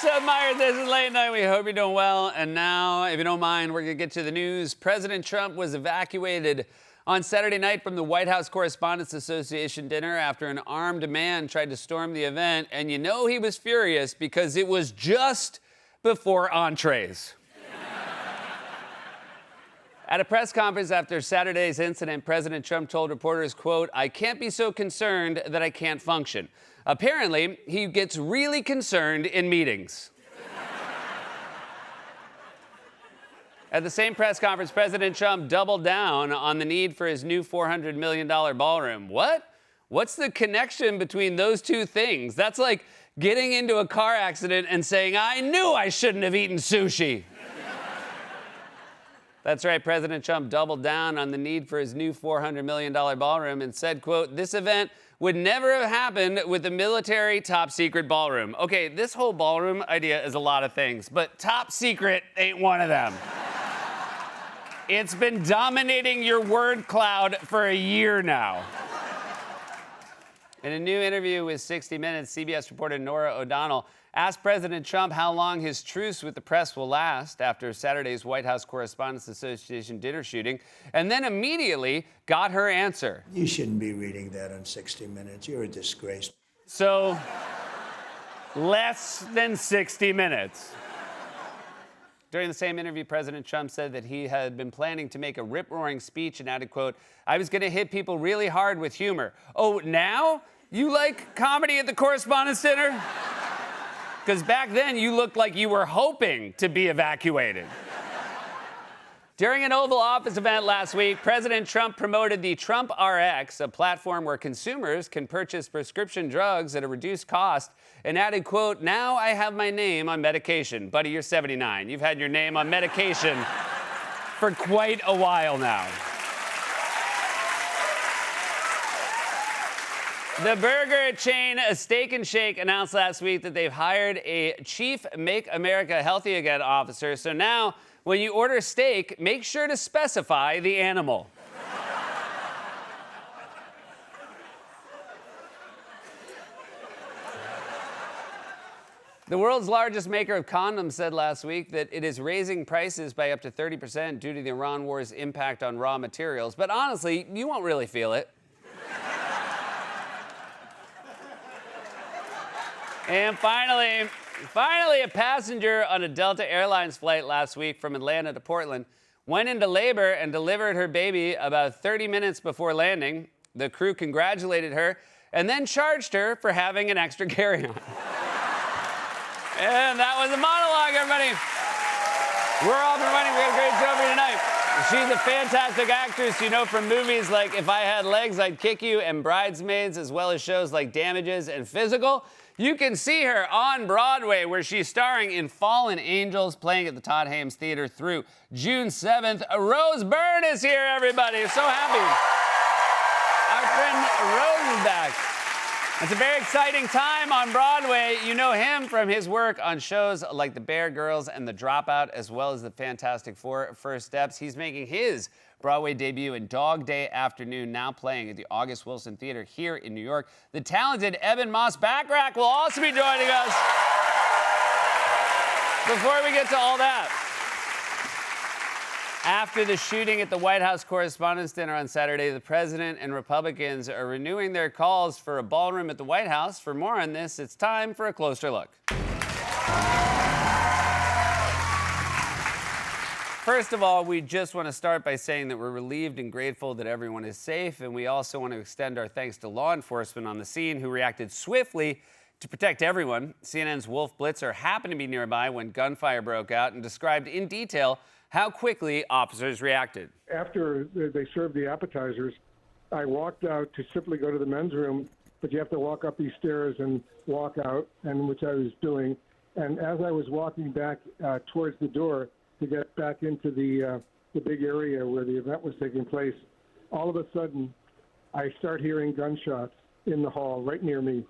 Seth Meyers. This is Late Night. We hope you're doing well. And now, if you don't mind, we're going to get to the news. President Trump was evacuated on Saturday night from the White House Correspondents Association dinner after an armed man tried to storm the event. And you know he was furious because it was just before entrees. At a press conference after Saturday's incident, President Trump told reporters, quote, "I can't be so concerned that I can't function." Apparently, he gets really concerned in meetings. At the same press conference, President Trump doubled down on the need for his new $400 million ballroom. What? What's the connection between those two things? That's like getting into a car accident and saying, "I knew I shouldn't have eaten sushi." That's right, President Trump doubled down on the need for his new $400 million ballroom and said, quote, "This event would never have happened with the military top secret ballroom." Okay, this whole ballroom idea is a lot of things, but top secret ain't one of them. It's been dominating your word cloud for a year now. In a new interview with 60 Minutes, CBS reporter Norah O'Donnell asked President Trump how long his truce with the press will last after Saturday's White House Correspondents Association dinner shooting, and then immediately got her answer. You shouldn't be reading that on 60 Minutes. You're a disgrace. So, less than 60 minutes. During the same interview, President Trump said that he had been planning to make a rip-roaring speech and added, quote, "I was going to hit people really hard with humor." Oh, now? You like comedy at the Correspondents' Dinner? Because back then, you looked like you were hoping to be evacuated. During an Oval Office event last week, President Trump promoted the Trump RX, a platform where consumers can purchase prescription drugs at a reduced cost, and added, quote, "Now I have my name on medication." Buddy, you're 79. You've had your name on medication for quite a while now. The burger chain Steak and Shake announced last week that they've hired a chief Make America Healthy Again officer. So now, when you order steak, make sure to specify the animal. The world's largest maker of condoms said last week that it is raising prices by up to 30% due to the Iran war's impact on raw materials. But honestly, you won't really feel it. And finally, a passenger on a Delta Airlines flight last week from Atlanta to Portland went into labor and delivered her baby about 30 minutes before landing. The crew congratulated her and then charged her for having an extra carry-on. And that was a monologue, everybody. We're off and running. We got a great show for you tonight. She's a fantastic actress, you know, from movies like If I Had Legs, I'd Kick You and Bridesmaids, as well as shows like Damages and Physical. You can see her on Broadway, where she's starring in Fallen Angels, playing at the Todd Haynes Theater through June 7th. Rose Byrne is here, everybody. So happy. Our friend Rose is back. It's a very exciting time on Broadway. You know him from his work on shows like The Bear Girls and The Dropout, as well as The Fantastic Four: First Steps. He's making his Broadway debut in Dog Day Afternoon, now playing at the August Wilson Theater here in New York. The talented Ebon Moss-Bachrach will also be joining us. Before we get to all that, after the shooting at the White House Correspondents' Dinner on Saturday, the president and Republicans are renewing their calls for a ballroom at the White House. For more on this, it's time for a closer look. First of all, we just want to start by saying that we're relieved and grateful that everyone is safe, and we also want to extend our thanks to law enforcement on the scene who reacted swiftly to protect everyone. CNN's Wolf Blitzer happened to be nearby when gunfire broke out and described in detail how quickly officers reacted. After they served the appetizers, I walked out to simply go to the men's room, but you have to walk up these stairs and walk out, and which I was doing. And as I was walking back towards the door to get back into the big area where the event was taking place, all of a sudden, I start hearing gunshots in the hall right near me.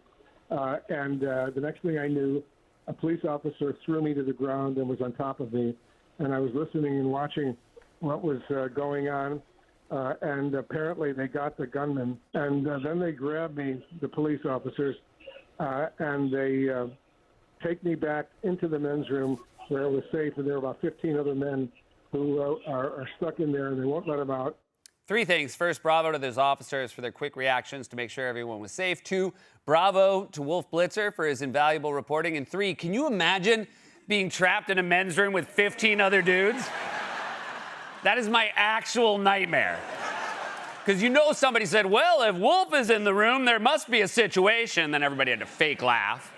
And the next thing I knew, a police officer threw me to the ground and was on top of me. And I was listening and watching what was going on. And apparently they got the gunman. And then they grabbed me, the police officers, and they take me back into the men's room where it was safe, and there were about 15 other men who are stuck in there, and they won't let them out. 3 things. First, bravo to those officers for their quick reactions to make sure everyone was safe. 2, bravo to Wolf Blitzer for his invaluable reporting. And 3, can you imagine being trapped in a men's room with 15 other dudes? That is my actual nightmare. Because you know somebody said, well, if Wolf is in the room, there must be a situation. Then everybody had to fake laugh.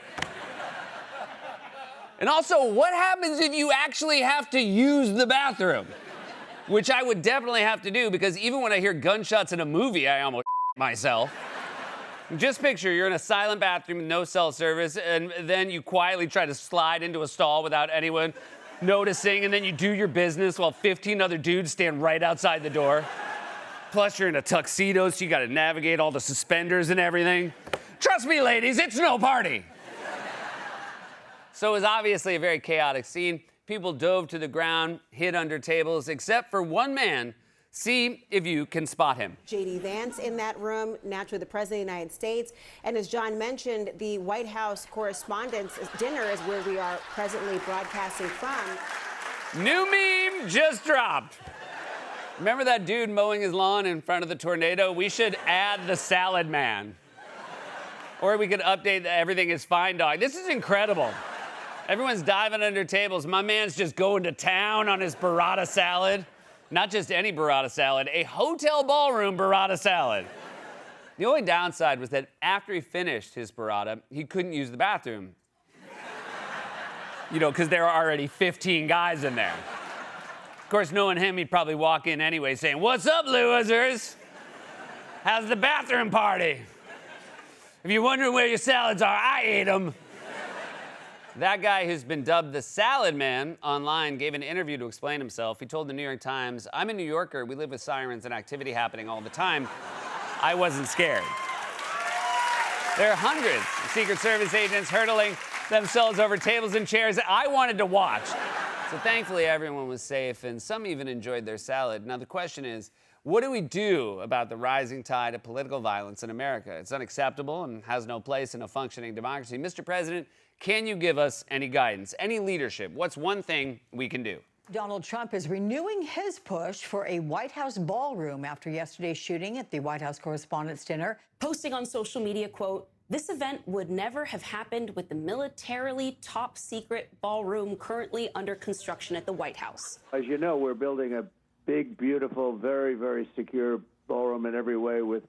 And also, what happens if you actually have to use the bathroom? Which I would definitely have to do, because even when I hear gunshots in a movie, I almost myself. Just picture you're in a silent bathroom with no cell service, and then you quietly try to slide into a stall without anyone noticing, and then you do your business while 15 other dudes stand right outside the door. Plus, you're in a tuxedo, so you gotta navigate all the suspenders and everything. Trust me, ladies, it's no party. So it was obviously a very chaotic scene. People dove to the ground, hid under tables, except for one man. See if you can spot him. J.D. Vance in that room, naturally the President of the United States. And as John mentioned, the White House Correspondents' Dinner is where we are presently broadcasting from. New meme just dropped. Remember that dude mowing his lawn in front of the tornado? We should add the salad man. Or we could update the Everything is Fine dog. This is incredible. Everyone's diving under tables. My man's just going to town on his burrata salad. Not just any burrata salad, a hotel ballroom burrata salad. The only downside was that after he finished his burrata, he couldn't use the bathroom. You know, because there were already 15 guys in there. Of course, knowing him, he'd probably walk in anyway saying, "What's up, losers? How's the bathroom party? If you're wondering where your salads are, I ate them." That guy who's been dubbed the Salad Man online gave an interview to explain himself. He told the New York Times, "I'm a New Yorker. We live with sirens and activity happening all the time. I wasn't scared." There are hundreds of Secret Service agents hurtling themselves over tables and chairs that I wanted to watch. So thankfully, everyone was safe, and some even enjoyed their salad. Now, the question is, what do we do about the rising tide of political violence in America? It's unacceptable and has no place in a functioning democracy. Mr. President, can you give us any guidance, any leadership? What's one thing we can do? Donald Trump is renewing his push for a White House ballroom after yesterday's shooting at the White House Correspondents' Dinner. Posting on social media, quote, "This event would never have happened with the militarily top secret ballroom currently under construction at the White House." As you know, we're building a big, beautiful, very, very secure ballroom in every way with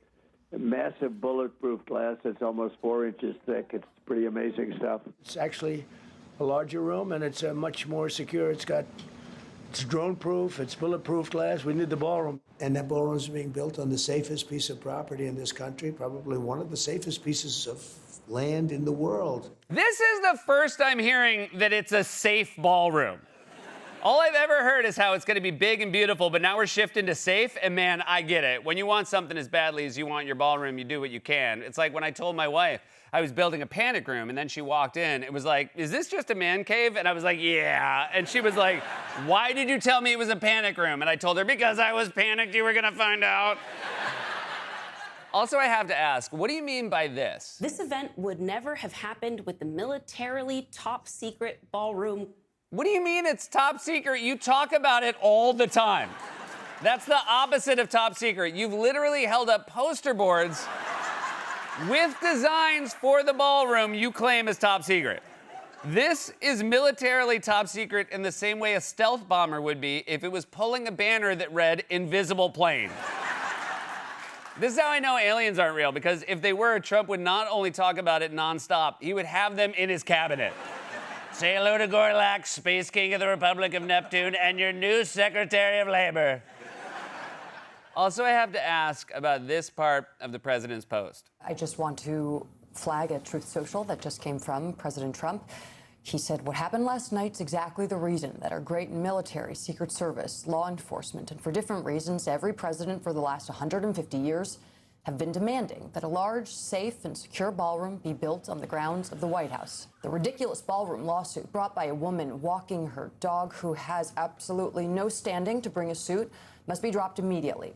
massive bulletproof glass that's almost 4 inches thick. It's pretty amazing stuff. It's actually a larger room, and it's much more secure. It's drone-proof, it's bulletproof glass. We need the ballroom. And that ballroom is being built on the safest piece of property in this country, probably one of the safest pieces of land in the world. This is the first I'm hearing that it's a safe ballroom. All I've ever heard is how it's going to be big and beautiful, but now we're shifting to safe, and man, I get it. When you want something as badly as you want your ballroom, you do what you can. It's like when I told my wife I was building a panic room, and then she walked in. It was like, "Is this just a man cave?" And I was like, "Yeah." And she was like, "Why did you tell me it was a panic room?" And I told her, "Because I was panicked you were going to find out." Also, I have to ask, what do you mean by this? "This event would never have happened with the militarily top secret ballroom." What do you mean it's top secret? You talk about it all the time. That's the opposite of top secret. You've literally held up poster boards with designs for the ballroom you claim is top secret. This is militarily top secret in the same way a stealth bomber would be if it was pulling a banner that read "Invisible Plane." This is how I know aliens aren't real, because if they were, Trump would not only talk about it nonstop, he would have them in his cabinet. "Say hello to Gorlak, Space King of the Republic of Neptune, and your new Secretary of Labor." Also, I have to ask about this part of the president's post. I just want to flag a Truth Social that just came from President Trump. He said, "What happened last night's exactly the reason that our great military, Secret Service, law enforcement, and for different reasons, every president for the last 150 years have been demanding that a large, safe, and secure ballroom be built on the grounds of the White House." The ridiculous ballroom lawsuit brought by a woman walking her dog who has absolutely no standing to bring a suit must be dropped immediately.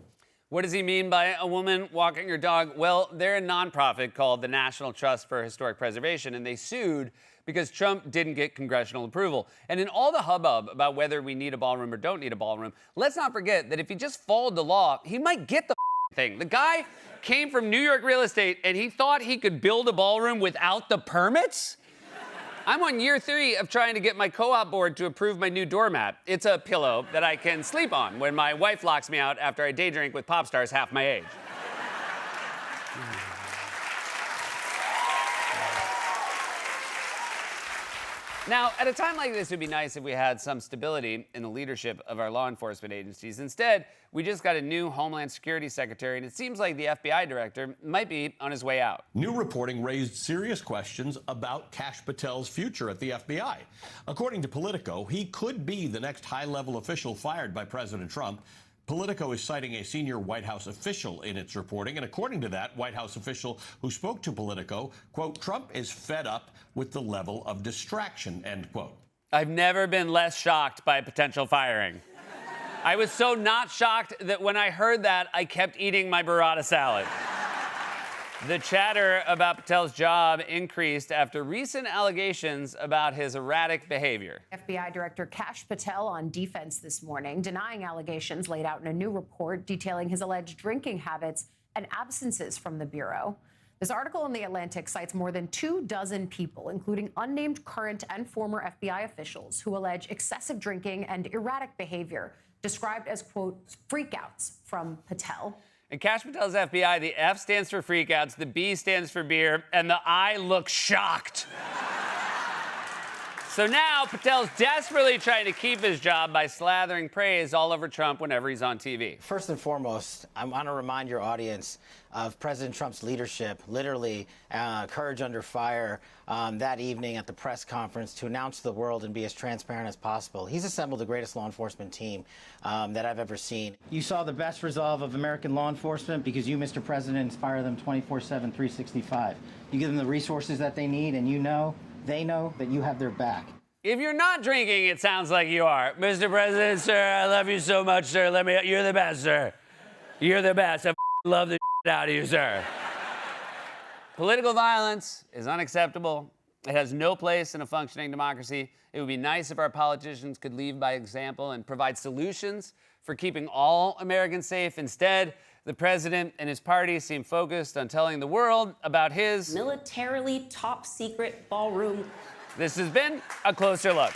What does he mean by a woman walking her dog? Well, they're a nonprofit called the National Trust for Historic Preservation, and they sued because Trump didn't get congressional approval. And in all the hubbub about whether we need a ballroom or don't need a ballroom, let's not forget that if he just followed the law, he might get the thing. The guy came from New York real estate, and he thought he could build a ballroom without the permits? I'm on year 3 of trying to get my co-op board to approve my new doormat. It's a pillow that I can sleep on when my wife locks me out after I day drink with pop stars half my age. Now, at a time like this, it would be nice if we had some stability in the leadership of our law enforcement agencies. Instead, we just got a new Homeland Security Secretary, and it seems like the FBI director might be on his way out. New reporting raised serious questions about Kash Patel's future at the FBI. According to Politico, he could be the next high-level official fired by President Trump. Politico is citing a senior White House official in its reporting, and according to that White House official who spoke to Politico, quote, Trump is fed up with the level of distraction, end quote. I've never been less shocked by a potential firing. I was so not shocked that when I heard that, I kept eating my burrata salad. The chatter about Patel's job increased after recent allegations about his erratic behavior. FBI Director Kash Patel on defense this morning, denying allegations laid out in a new report detailing his alleged drinking habits and absences from the Bureau. This article in The Atlantic cites more than 24 people, including unnamed current and former FBI officials, who allege excessive drinking and erratic behavior, described as, quote, freakouts from Patel. In Kash Patel's FBI, the F stands for freakouts, the B stands for beer, and the I look shocked. So now Patel's desperately trying to keep his job by slathering praise all over Trump whenever he's on TV. First and foremost, I want to remind your audience of President Trump's leadership, literally courage under fire that evening at the press conference to announce to the world and be as transparent as possible. He's assembled the greatest law enforcement team that I've ever seen. You saw the best resolve of American law enforcement because you, Mr. President, inspire them 24/7, 365. You give them the resources that they need, and they know that you have their back. If you're not drinking, it sounds like you are. Mr. President, sir, I love you so much, sir. You're the best, sir. You're the best. I love the out of you, sir. Political violence is unacceptable. It has no place in a functioning democracy. It would be nice if our politicians could lead by example and provide solutions for keeping all Americans safe. Instead, the president and his party seem focused on telling the world about his militarily top secret ballroom. This has been A Closer Look.